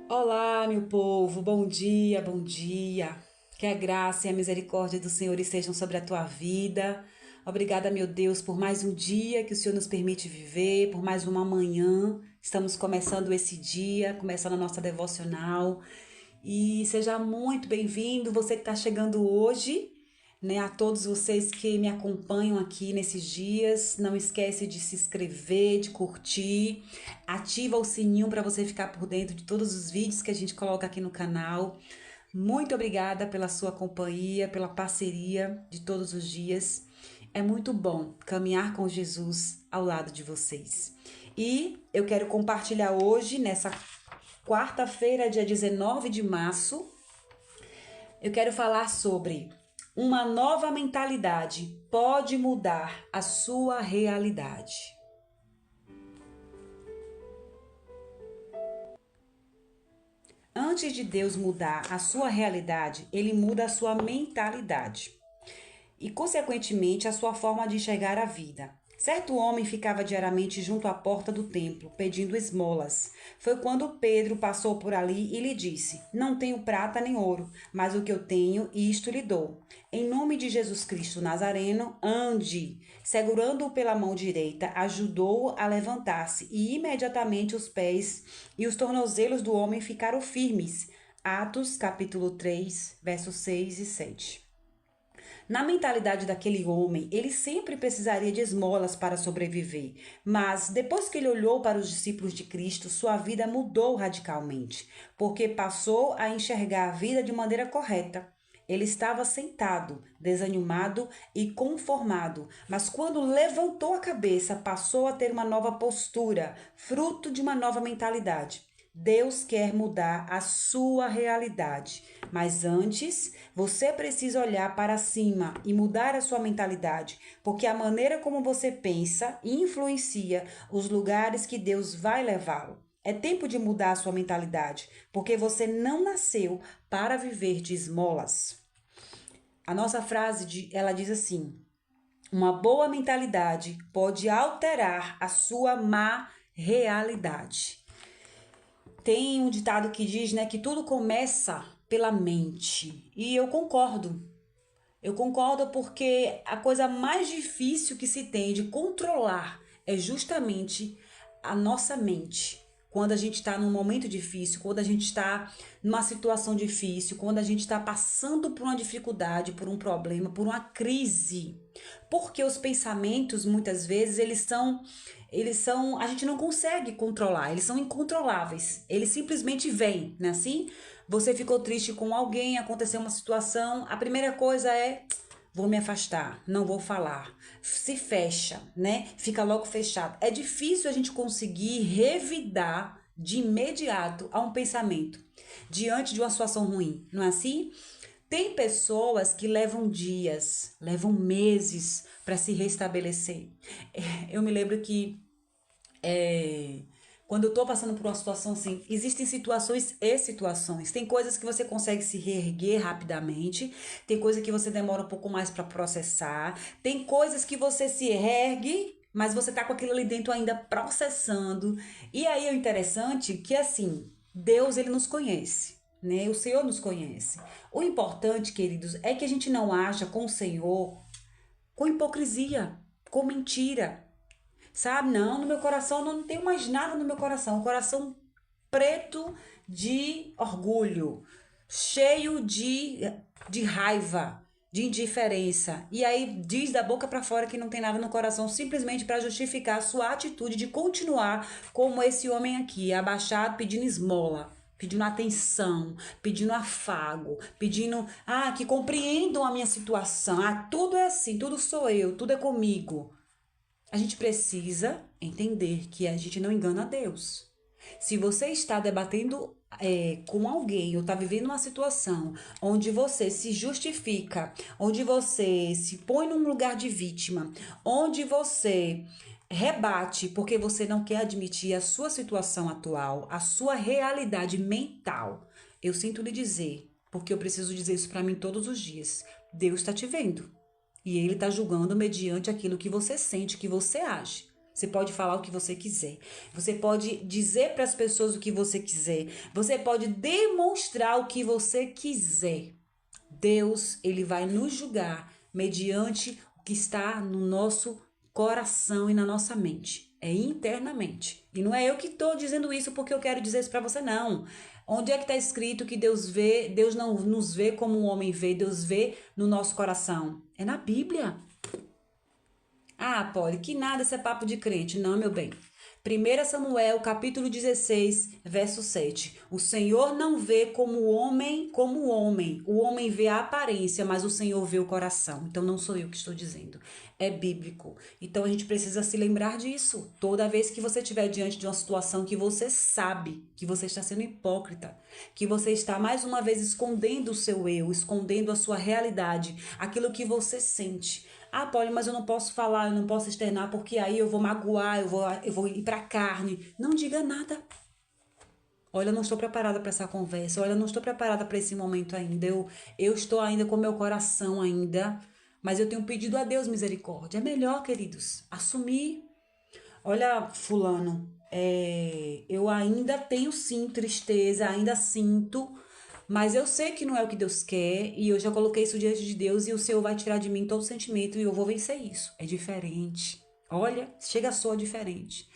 Olá, meu povo, bom dia, bom dia. Que a graça e a misericórdia do Senhor estejam sobre a tua vida. Obrigada, meu Deus, por mais um dia que o Senhor nos permite viver, por mais uma manhã. Estamos começando esse dia, começando a nossa devocional. E seja muito bem-vindo, você que está chegando hoje, né? A todos vocês que me acompanham aqui nesses dias. Não esquece de se inscrever, de curtir. Ativa o sininho para você ficar por dentro de todos os vídeos que a gente coloca aqui no canal. Muito obrigada pela sua companhia, pela parceria de todos os dias. É muito bom caminhar com Jesus ao lado de vocês. E eu quero compartilhar hoje, nessa quarta-feira, dia 19 de março, eu quero falar sobre uma nova mentalidade pode mudar a sua realidade. Antes de Deus mudar a sua realidade, ele muda a sua mentalidade e, consequentemente, a sua forma de enxergar a vida. Certo homem ficava diariamente junto à porta do templo, pedindo esmolas. Foi quando Pedro passou por ali e lhe disse: Não tenho prata nem ouro, mas o que eu tenho, isto lhe dou. Em nome de Jesus Cristo Nazareno, ande. Segurando-o pela mão direita, ajudou-o a levantar-se, e imediatamente os pés e os tornozelos do homem ficaram firmes. Atos, capítulo 3, versos 6 e 7. Na mentalidade daquele homem, ele sempre precisaria de esmolas para sobreviver. Mas depois que ele olhou para os discípulos de Cristo, sua vida mudou radicalmente, porque passou a enxergar a vida de maneira correta. Ele estava sentado, desanimado e conformado, mas quando levantou a cabeça, passou a ter uma nova postura, fruto de uma nova mentalidade. Deus quer mudar a sua realidade, mas antes você precisa olhar para cima e mudar a sua mentalidade, porque a maneira como você pensa influencia os lugares que Deus vai levá-lo. É tempo de mudar a sua mentalidade, porque você não nasceu para viver de esmolas. A nossa frase, ela diz assim: uma boa mentalidade pode alterar a sua má realidade. Tem um ditado que diz, né, que tudo começa pela mente. E eu concordo. Eu concordo porque a coisa mais difícil que se tem de controlar é justamente a nossa mente. Quando a gente está num momento difícil, quando a gente está numa situação difícil, quando a gente está passando por uma dificuldade, por um problema, por uma crise. Porque os pensamentos, muitas vezes, eles são, a gente não consegue controlar, eles são incontroláveis. Eles simplesmente vêm, né? Assim, você ficou triste com alguém, aconteceu uma situação, a primeira coisa é: vou me afastar, não vou falar. Se fecha, né? Fica logo fechado. É difícil a gente conseguir revidar de imediato a um pensamento diante de uma situação ruim, não é assim? Tem pessoas que levam dias, levam meses para se restabelecer. Eu me lembro que quando eu tô passando por uma situação assim, existem situações e situações. Tem coisas que você consegue se reerguer rapidamente, tem coisa que você demora um pouco mais para processar, tem coisas que você se reergue, mas você tá com aquilo ali dentro ainda processando. E aí é interessante que assim, Deus ele nos conhece, né? O Senhor nos conhece. O importante, queridos, é que a gente não haja com o Senhor com hipocrisia, com mentira. Sabe? Não, no meu coração não tenho mais nada no meu coração. Um coração preto de orgulho, cheio de raiva, de indiferença. E aí diz da boca para fora que não tem nada no coração, simplesmente para justificar a sua atitude de continuar como esse homem aqui, abaixado, pedindo esmola. Pedindo atenção, pedindo afago, pedindo que compreendam a minha situação. Tudo é assim, tudo sou eu, tudo é comigo. A gente precisa entender que a gente não engana Deus. Se você está debatendo com alguém ou está vivendo uma situação onde você se justifica, onde você se põe num lugar de vítima, onde você rebate porque você não quer admitir a sua situação atual, a sua realidade mental, eu sinto lhe dizer, porque eu preciso dizer isso para mim todos os dias. Deus está te vendo. E ele está julgando mediante aquilo que você sente, que você age. Você pode falar o que você quiser. Você pode dizer para as pessoas o que você quiser. Você pode demonstrar o que você quiser. Deus, ele vai nos julgar mediante o que está no nosso coração e na nossa mente. É internamente. E não é eu que estou dizendo isso porque eu quero dizer isso para você, não. Onde é que está escrito que Deus vê, Deus não nos vê como o homem vê, Deus vê no nosso coração? É na Bíblia. Ah, Polly, que nada, isso é papo de crente. Não, meu bem. 1 Samuel, capítulo 16, verso 7. O Senhor não vê como o homem, como o homem. O homem vê a aparência, mas o Senhor vê o coração. Então não sou eu que estou dizendo. É bíblico. Então a gente precisa se lembrar disso. Toda vez que você estiver diante de uma situação que você sabe que você está sendo hipócrita, que você está mais uma vez escondendo o seu eu, escondendo a sua realidade, aquilo que você sente. Ah, Polly, mas eu não posso falar, eu não posso externar, porque aí eu vou magoar, eu vou ir pra carne. Não diga nada. Olha, eu não estou preparada para essa conversa. Olha, eu não estou preparada para esse momento ainda. Eu estou ainda com meu coração ainda, mas eu tenho pedido a Deus misericórdia. É melhor, queridos, assumir. Olha, fulano, eu ainda tenho sim tristeza, ainda sinto, mas eu sei que não é o que Deus quer e eu já coloquei isso diante de Deus e o Senhor vai tirar de mim todo sentimento e eu vou vencer isso. É diferente. Olha, chega a soar diferente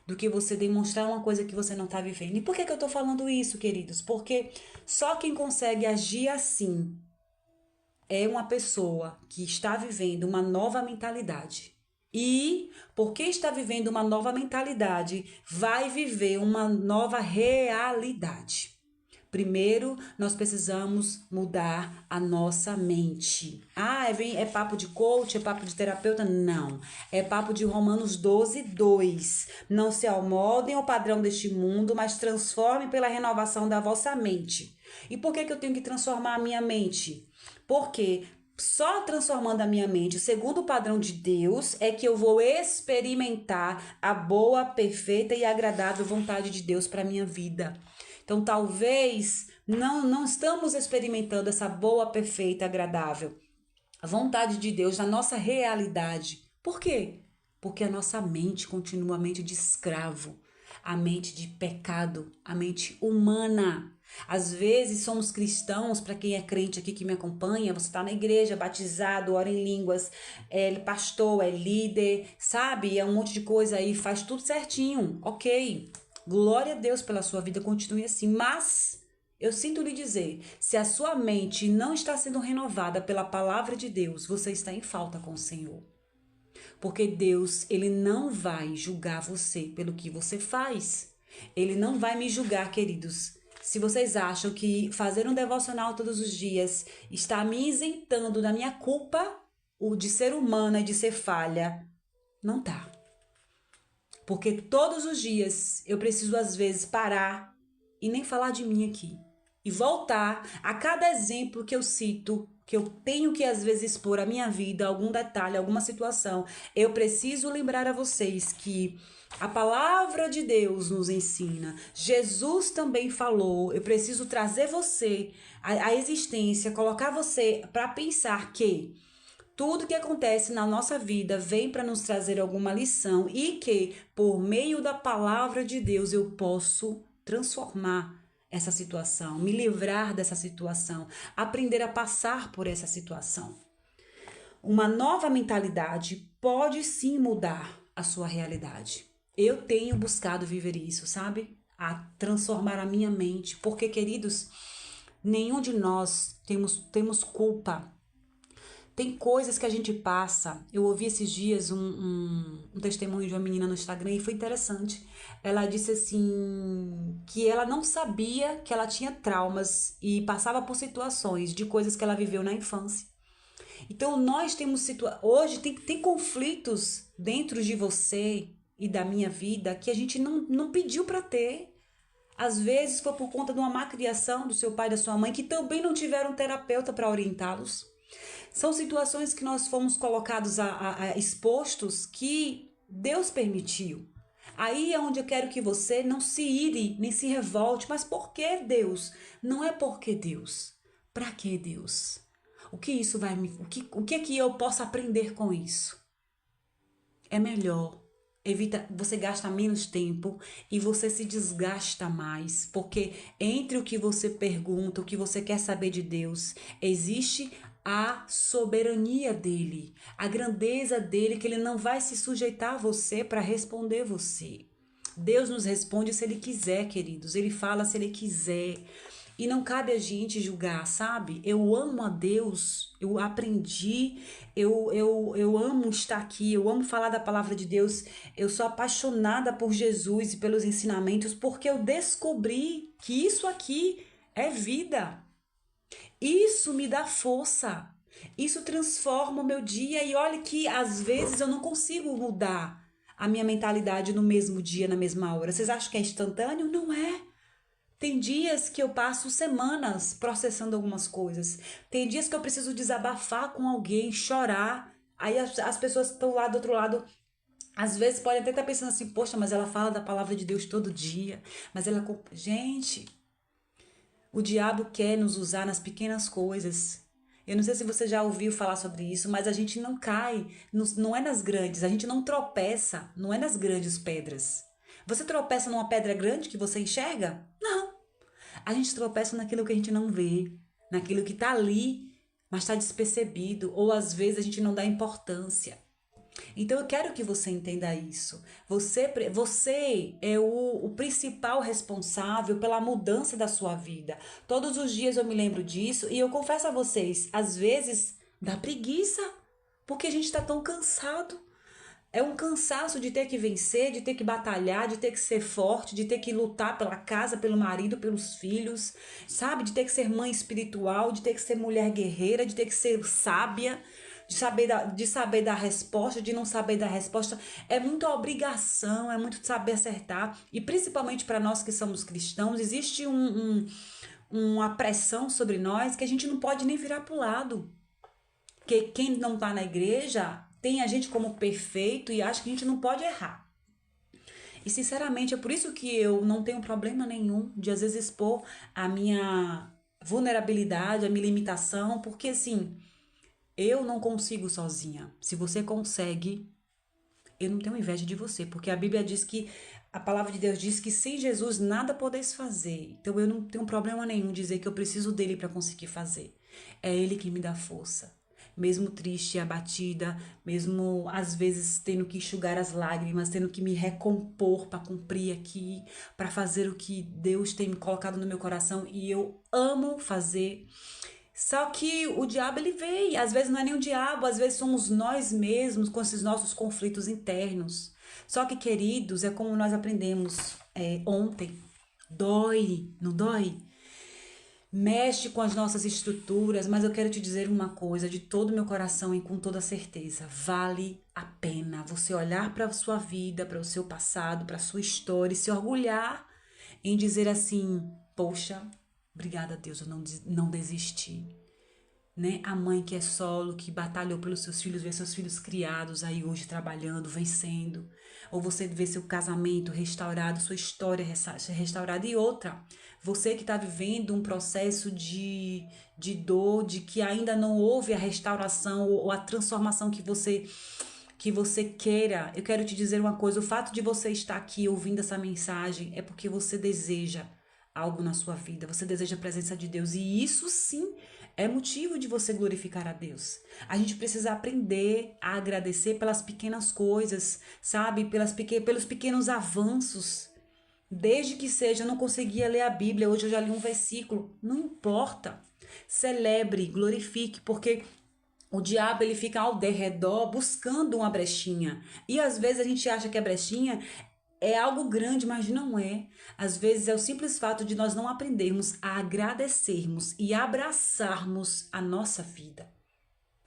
do que você demonstrar uma coisa que você não está vivendo. E por que eu estou falando isso, queridos? Porque só quem consegue agir assim é uma pessoa que está vivendo uma nova mentalidade. E, porque está vivendo uma nova mentalidade, vai viver uma nova realidade. Primeiro, nós precisamos mudar a nossa mente. Ah, é papo de coach, é papo de terapeuta? Não. É papo de Romanos 12, 2. Não se amoldem ao padrão deste mundo, mas transformem pela renovação da vossa mente. E por que eu tenho que transformar a minha mente? Porque só transformando a minha mente segundo o padrão de Deus é que eu vou experimentar a boa, perfeita e agradável vontade de Deus para minha vida. Então, talvez não estamos experimentando essa boa, perfeita, agradável a vontade de Deus na nossa realidade. Por quê? Porque a nossa mente continua a mente de escravo, a mente de pecado, a mente humana. Às vezes somos cristãos, para quem é crente aqui que me acompanha, você está na igreja, batizado, ora em línguas, é pastor, é líder, sabe? É um monte de coisa aí, faz tudo certinho, ok. Glória a Deus pela sua vida, continue assim, mas eu sinto lhe dizer, se a sua mente não está sendo renovada pela palavra de Deus, você está em falta com o Senhor. Porque Deus, ele não vai julgar você pelo que você faz. Ele não vai me julgar, queridos. Se vocês acham que fazer um devocional todos os dias está me isentando da minha culpa, o de ser humana e de ser falha, não tá. Porque todos os dias eu preciso às vezes parar e nem falar de mim aqui. E voltar a cada exemplo que eu cito, que eu tenho que às vezes expor a minha vida, algum detalhe, alguma situação. Eu preciso lembrar a vocês que a palavra de Deus nos ensina. Jesus também falou. Eu preciso trazer você à existência, colocar você para pensar que tudo que acontece na nossa vida vem para nos trazer alguma lição e que, por meio da palavra de Deus, eu posso transformar essa situação, me livrar dessa situação, aprender a passar por essa situação. Uma nova mentalidade pode sim mudar a sua realidade. Eu tenho buscado viver isso, sabe? A transformar a minha mente, porque, queridos, nenhum de nós temos culpa. Tem coisas que a gente passa. Eu ouvi esses dias um testemunho de uma menina no Instagram e foi interessante. Ela disse assim que ela não sabia que ela tinha traumas e passava por situações de coisas que ela viveu na infância. Então nós temos hoje tem conflitos dentro de você e da minha vida que a gente não pediu para ter. Às vezes foi por conta de uma má criação do seu pai e da sua mãe que também não tiveram um terapeuta para orientá-los. São situações que nós fomos colocados a expostos que Deus permitiu. Aí é onde eu quero que você não se ire, nem se revolte. Mas por que Deus? Não é porque Deus. Para que Deus? O que isso vai me... O que é que eu posso aprender com isso? É melhor evita, você gasta menos tempo e você se desgasta mais, porque entre o que você pergunta, o que você quer saber de Deus, existe a soberania dele, a grandeza dele, que ele não vai se sujeitar a você para responder você. Deus nos responde se ele quiser, queridos. Ele fala se ele quiser. E não cabe a gente julgar, sabe? Eu amo a Deus, eu aprendi, eu amo estar aqui, eu amo falar da palavra de Deus, eu sou apaixonada por Jesus e pelos ensinamentos, porque eu descobri que isso aqui é vida. Isso me dá força. Isso transforma o meu dia e olha que às vezes eu não consigo mudar a minha mentalidade no mesmo dia, na mesma hora. Vocês acham que é instantâneo? Não é. Tem dias que eu passo semanas processando algumas coisas. Tem dias que eu preciso desabafar com alguém, chorar. Aí as pessoas que estão lá do outro lado, às vezes podem até estar pensando assim, poxa, mas ela fala da palavra de Deus todo dia. Mas ela... Gente, o diabo quer nos usar nas pequenas coisas. Eu não sei se você já ouviu falar sobre isso, mas a gente não cai, não é nas grandes, a gente não tropeça, não é nas grandes pedras. Você tropeça numa pedra grande que você enxerga? Não. A gente tropeça naquilo que a gente não vê, naquilo que está ali, mas está despercebido, ou às vezes a gente não dá importância. Então eu quero que você entenda isso. Você é o principal responsável pela mudança da sua vida. Todos os dias eu me lembro disso e eu confesso a vocês, às vezes dá preguiça, porque a gente está tão cansado. É um cansaço de ter que vencer, de ter que batalhar, de ter que ser forte, de ter que lutar pela casa, pelo marido, pelos filhos, sabe? De ter que ser mãe espiritual, de ter que ser mulher guerreira, de ter que ser sábia, de saber dar resposta, de não saber dar resposta. É muita obrigação, é muito saber acertar. E principalmente para nós que somos cristãos, existe uma pressão sobre nós que a gente não pode nem virar para o lado. Porque quem não está na igreja tem a gente como perfeito e acha que a gente não pode errar. E sinceramente é por isso que eu não tenho problema nenhum de às vezes expor a minha vulnerabilidade, a minha limitação, porque assim, eu não consigo sozinha. Se você consegue, eu não tenho inveja de você, porque a Bíblia diz que a palavra de Deus diz que sem Jesus nada podeis fazer. Então eu não tenho problema nenhum dizer que eu preciso dele para conseguir fazer. É ele que me dá força. Mesmo triste, abatida, mesmo às vezes tendo que enxugar as lágrimas, tendo que me recompor para cumprir aqui, para fazer o que Deus tem me colocado no meu coração e eu amo fazer. Só que o diabo ele vem, às vezes não é nem o diabo, às vezes somos nós mesmos com esses nossos conflitos internos. Só que, queridos, é como nós aprendemos ontem, dói, não dói? Mexe com as nossas estruturas, mas eu quero te dizer uma coisa de todo o meu coração e com toda certeza. Vale a pena você olhar para a sua vida, para o seu passado, para a sua história e se orgulhar em dizer assim, poxa, obrigada a Deus, eu não desisti. Né? A mãe que é solo, que batalhou pelos seus filhos, vê seus filhos criados aí hoje trabalhando, vencendo. Ou você vê seu casamento restaurado, sua história restaurada. E outra, você que está vivendo um processo de dor, de que ainda não houve a restauração ou a transformação que você queira. Eu quero te dizer uma coisa, o fato de você estar aqui ouvindo essa mensagem é porque você deseja algo na sua vida, você deseja a presença de Deus e isso sim é motivo de você glorificar a Deus. A gente precisa aprender a agradecer pelas pequenas coisas, sabe? Pelos pequenos avanços. Desde que seja, eu não conseguia ler a Bíblia, hoje eu já li um versículo, não importa. Celebre, glorifique, porque o diabo ele fica ao derredor buscando uma brechinha. E às vezes a gente acha que a brechinha é algo grande, mas não é. Às vezes é o simples fato de nós não aprendermos a agradecermos e abraçarmos a nossa vida.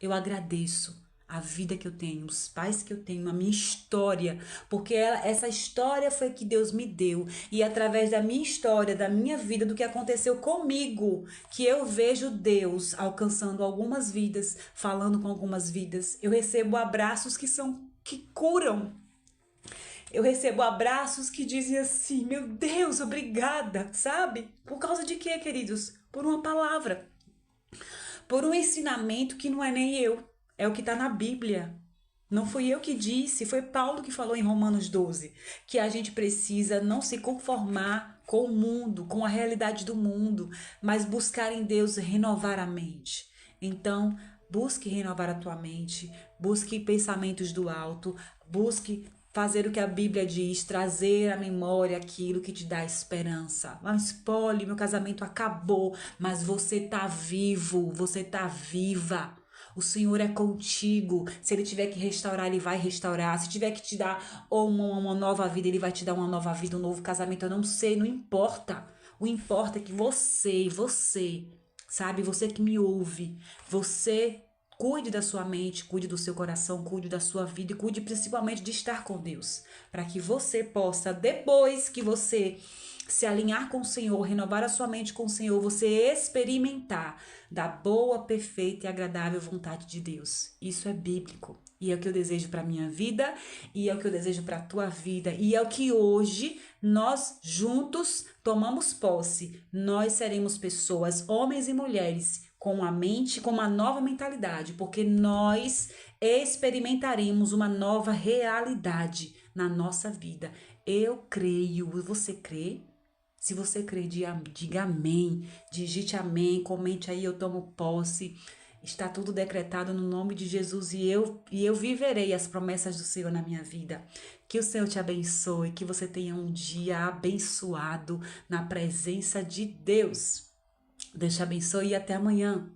Eu agradeço a vida que eu tenho, os pais que eu tenho, a minha história, porque essa história foi que Deus me deu. E através da minha história, da minha vida, do que aconteceu comigo, que eu vejo Deus alcançando algumas vidas, falando com algumas vidas. Eu recebo abraços que curam. Eu recebo abraços que dizem assim, meu Deus, obrigada, sabe? Por causa de quê, queridos? Por uma palavra. Por um ensinamento que não é nem eu, é o que está na Bíblia. Não fui eu que disse, foi Paulo que falou em Romanos 12, que a gente precisa não se conformar com o mundo, com a realidade do mundo, mas buscar em Deus renovar a mente. Então, busque renovar a tua mente, busque pensamentos do alto, busque fazer o que a Bíblia diz, trazer à memória aquilo que te dá esperança. Mas, Polly, meu casamento acabou, mas você tá vivo, você tá viva. O Senhor é contigo. Se Ele tiver que restaurar, Ele vai restaurar. Se tiver que te dar uma nova vida, Ele vai te dar uma nova vida, um novo casamento. Eu não sei, não importa. O importa é que você, sabe? Você que me ouve, você cuide da sua mente, cuide do seu coração, cuide da sua vida e cuide principalmente de estar com Deus. Para que você possa, depois que você se alinhar com o Senhor, renovar a sua mente com o Senhor, você experimentar da boa, perfeita e agradável vontade de Deus. Isso é bíblico. E é o que eu desejo para minha vida, e é o que eu desejo para a tua vida, e é o que hoje nós juntos tomamos posse. Nós seremos pessoas, homens e mulheres, com a mente, com uma nova mentalidade, porque nós experimentaremos uma nova realidade na nossa vida. Eu creio, você crê? Se você crê, diga amém, digite amém, comente aí, eu tomo posse. Está tudo decretado no nome de Jesus e eu viverei as promessas do Senhor na minha vida. Que o Senhor te abençoe, que você tenha um dia abençoado na presença de Deus. Deus te abençoe e até amanhã.